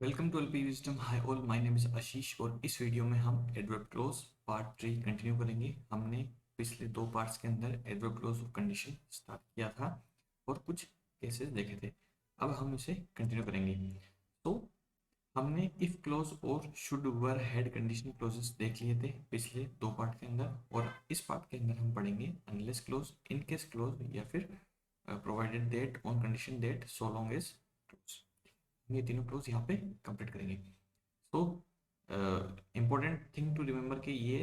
Welcome to LP wisdom. Hi all, my name is Ashish और इस video में हम एडवर्ब क्लोज पार्ट 3 कंटिन्यू करेंगे। हमने पिछले दो पार्ट्स के अंदर adverb close of condition start किया था और कुछ केसेस देखे थे। अब हम इसे कंटिन्यू करेंगे। तो हमने इफ क्लोज और should were had condition clauses देख लिए थे पिछले दो पार्ट के अंदर, और इस पार्ट के अंदर हम पढ़ेंगे unless clause, in case clause या फिर provided that, on condition that, so long as clause. ये तीनों क्लोज यहाँ पे कंप्लीट करेंगे। तो इम्पोर्टेंट थिंग टू रिमेंबर कि ये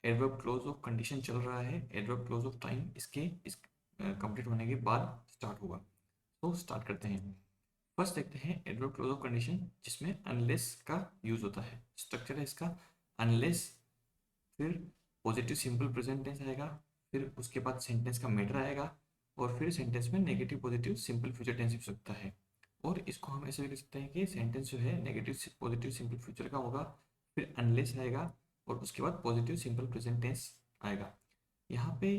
एडवर्ब क्लोज ऑफ कंडीशन चल रहा है, एडवर्ब क्लोज ऑफ टाइम इसके इस कंप्लीट होने के बाद स्टार्ट होगा। तो स्टार्ट करते हैं। फर्स्ट देखते हैं एडवर्ब क्लोज ऑफ कंडीशन जिसमें अनलेस का यूज होता है। स्ट्रक्चर है इसका अनलेस, फिर पॉजिटिव सिंपल प्रेजेंट टेंस आएगा, फिर उसके बाद सेंटेंस का मैटर आएगा, और फिर सेंटेंस में negative positive simple future tense भी हो सकता है। और इसको हम ऐसे भी लिख सकते हैं कि सेंटेंस जो है नेगेटिव पॉजिटिव सिंपल फ्यूचर का होगा, फिर अनलेस आएगा और उसके बाद पॉजिटिव सिंपल प्रेजेंट टेंस आएगा। यहाँ पे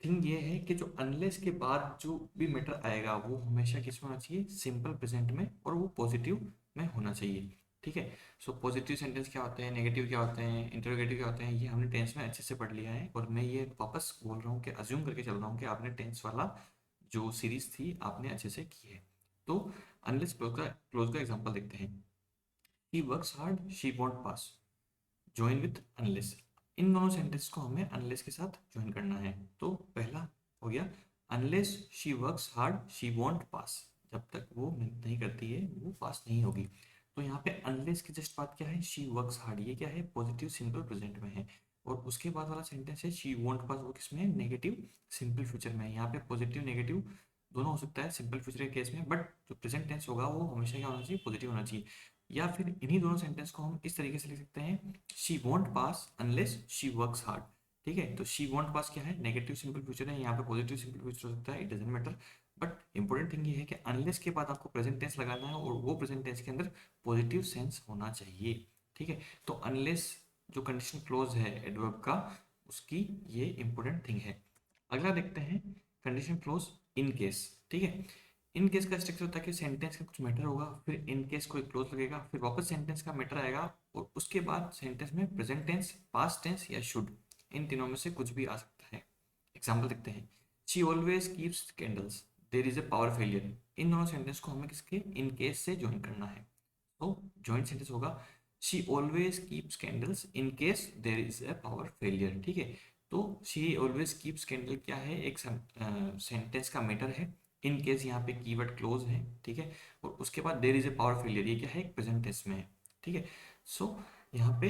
थिंग ये है कि जो अनलेस के बाद जो भी मैटर आएगा वो हमेशा किस में होना चाहिए, सिंपल प्रेजेंट में, और वो पॉजिटिव में होना चाहिए। ठीक है। सो पॉजिटिव सेंटेंस क्या होते हैं, नेगेटिव क्या होते हैं, इंटरोगेटिव क्या होते हैं, ये हमने टेंस में अच्छे से पढ़ लिया है। और मैं ये वापस बोल रहा हूँ कि अज्यूम करके चल रहा हूँ कि आपने टेंस वाला जो सीरीज थी आपने अच्छे से की है। तो अनलेस क्लोज का एग्जांपल देखते हैं। He works hard, she won't pass, join with unless. इन दोनों सेंटेंस को हमें अनलेस के साथ ज्वाइन करना है। तो पहला हो गया unless she works hard she won't pass. जब तक वो मेहनत नहीं करती है वो पास नहीं होगी। तो यहाँ पे अनलेस की जस्ट बात क्या है, शी वर्क्स हार्ड, ये क्या है, पॉजिटिव सिंपल प्रेजेंट में है। और उसके बाद वाला सेंटेंस है शी वोंट पास, वो किसमें है, नेगेटिव सिंपल फ्यूचर में है। यहाँ पे पॉजिटिव नेगेटिव दोनों हो सकता है सिंपल फ्यूचर के केस में, बट जो प्रेजेंट टेंस होगा वो हमेशा क्या होना चाहिए, पॉजिटिव होना चाहिए। या फिर इन्हीं दोनों सेंटेंस को हम इस तरीके से लिख सकते हैं, she won't pass unless she works hard. ठीक है। तो शी वोंट पास क्या है, नेगेटिव सिंपल फ्यूचर है, यहाँ पे पॉजिटिव सिंपल फ्यूचर हो सकता है, it doesn't matter. But important thing ये है कि अनलेस के बाद आपको प्रेजेंट टेंस लगाना है और वो प्रेजेंट टेंस के अंदर पॉजिटिव सेंस होना चाहिए। ठीक है। तो अनलेस जो कंडीशन क्लोज है एडवर्ब का, उसकी ये इंपॉर्टेंट थिंग है। अगला देखते हैं कंडीशन क्लोज इन केस। ठीक है। इन केस का स्ट्रक्चर होता है कि सेंटेंस का कुछ मैटर होगा, फिर इन केस कोई क्लोज लगेगा, फिर वापस सेंटेंस का मैटर आएगा, और उसके बाद सेंटेंस में प्रेजेंट टेंस, पास्ट टेंस या शुड, इन तीनों में से कुछ भी आ सकता है। एग्जाम्पल देखते हैं। She always keeps candles, there is a power failure. इन दोनों सेंटेंस को हमें किसके, इन केस से ज्वाइन करना है। तो ज्वाइंट सेंटेंस होगा she always keeps candles in case there is a power failure. ठीक है। तो शी ऑलवेज कीप्स कैंडल क्या है, एक सेंटेंस का मैटर है। इन केस यहाँ पे कीवर्ड क्लोज है। ठीक है। और उसके बाद there is a power failure, ये क्या है, एक प्रेजेंट टेंस में है। ठीक है। सो यहाँ पे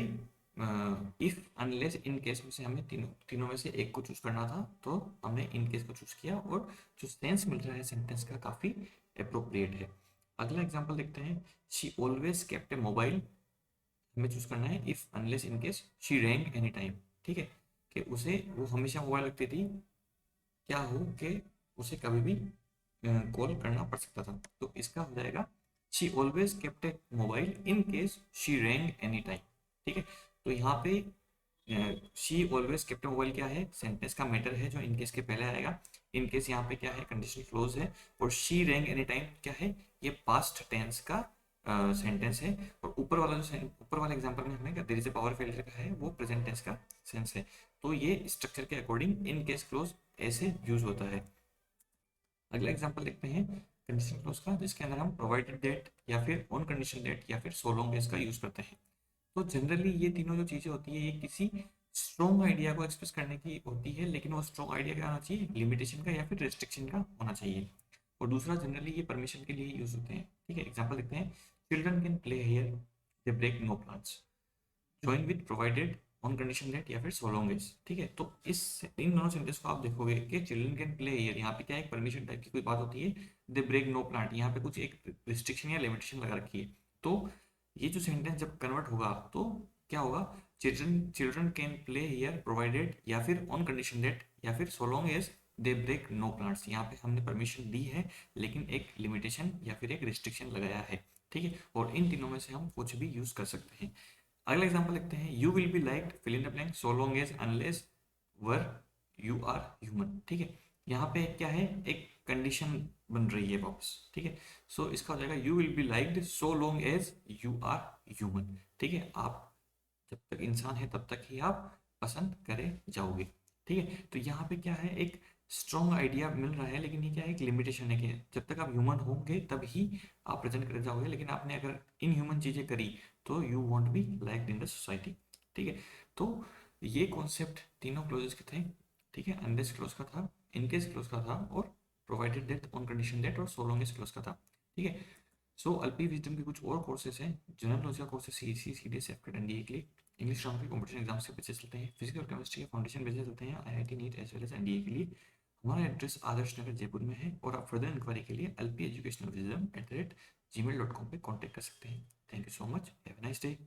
इफ अनलेस इन केस में से हमें तीनों तीनों में से एक को चूज करना था, तो हमने इन केस को चूज किया, और जो सेंस मिल रहा है सेंटेंस का काफी अप्रोप्रिएट है। अगला एग्जांपल देखते हैं। She always kept A mobile, हमें चूज करना है if unless in case she wrong any time. ठीक है। कि उसे वो हमेशा मोबाइल रखती थी, क्या हो कि उसे कभी भी कॉल करना पड़ सकता था। तो इसका हो जाएगा she always kept A mobile in case she wrong any time. ठीक है। तो यहाँ पे शी ऑलवेज केप्ट मोबाइल क्या है, सेंटेंस का मैटर है जो इन केस के पहले आएगा। इन केस यहाँ पे क्या है, कंडीशन क्लोज है। और शी रैंग एनी टाइम क्या है, ये पास्ट टेंस का सेंटेंस है। और ऊपर वाला जो ऊपर वाले एग्जांपल में हमें there is a power failure का है, वो प्रेजेंट टेंस का सेंस है। तो ये स्ट्रक्चर के अकॉर्डिंग इन केस क्लोज ऐसे यूज होता है। अगला एग्जांपल देखते हैं कंडीशन क्लोज का, जिसके अंदर हम प्रोवाइडेड दैट या फिर ऑन कंडीशन दैट या फिर सो लॉन्ग एज का यूज करते हैं। तो जनरली ये तीनों जो चीजें होती है, ये किसी स्ट्रॉन्ग आइडिया को एक्सप्रेस करने की होती है, लेकिन वो स्ट्रॉन्ग आइडिया क्या होना चाहिए, लिमिटेशन का या फिर रेस्ट्रिक्शन का होना चाहिए। और दूसरा जनरली ये परमिशन के लिए यूज होते हैं। ठीक है। एग्जांपल देखते हैं। Children can play here, they break no plants, join with provided on condition that या फिर सो लॉन्ग एज। ठीक है। तो इस इन दोनों सेंटेंस को आप देखोगे कि चिल्ड्रन कैन प्ले हियर, यहाँ पे क्या है, एक परमिशन टाइप की कोई बात होती है। दे ब्रेक नो प्लांट, यहाँ पे कुछ एक रिस्ट्रिक्शन या लिमिटेशन लगा रखी है। तो ये जो सेंटेंस जब कन्वर्ट होगा तो क्या होगा, children children can play here provided या फिर ऑन कंडीशन दैट या फिर so long as they break no plants. यहाँ पे हमने परमिशन दी है, लेकिन एक लिमिटेशन या फिर एक रिस्ट्रिक्शन लगाया है। ठीक है। और इन तीनों में से हम कुछ भी यूज कर सकते हैं। अगला एग्जांपल लिखते हैं। You will be liked fill in the blank so long as unless were you are human. ठीक है। यहाँ पे क्या है, एक कंडीशन बन रही है वापस, ठीक है। सो इसका हो जाएगा you will be liked so long as you are human, ठीक है। आप जब तक इंसान है तब तक ही आप पसंद करे जाओगे, ठीक है। तो यहाँ पे क्या है, एक स्ट्रॉन्ग आइडिया मिल रहा है, लेकिन ये क्या है, एक लिमिटेशन है कि जब तक आप ह्यूमन होंगे तब ही आप प्रेजेंट करे जाओगे, लेकिन आपने अगर इन ह्यूमन चीजें करी तो you want be liked in the society, ठीक है। तो ये कॉन्सेप्ट तीनों क्लोजेस के थे, ठीक है। अनलेस क्लोज का था, इनकेस क्लोज का था, और provided that on condition that, और सो लॉन्ग एज क्लोज का था, ठीक है। सो अल्पी विजडम के कुछ और कोर्सेज हैं, जनरल नॉलेज का कोर्स है सीईसी सीडीएस एफकेट एनडीए के लिए, इंग्लिश ग्रामर के कंपटीशन एग्जाम्स के बेसिस चलते हैं, फिजिक्स और केमिस्ट्री के फाउंडेशन बेसिस चलते हैं IIT NEET as well as NDA के लिए। हमारा एड्रेस आदर्श नगर जयपुर में है, और आप फर्दर इंक्वायरी के लिए lpeducationalism@gmail.com पे कॉन्टैक्ट कर सकते हैं। Thank you so much, have a nice day.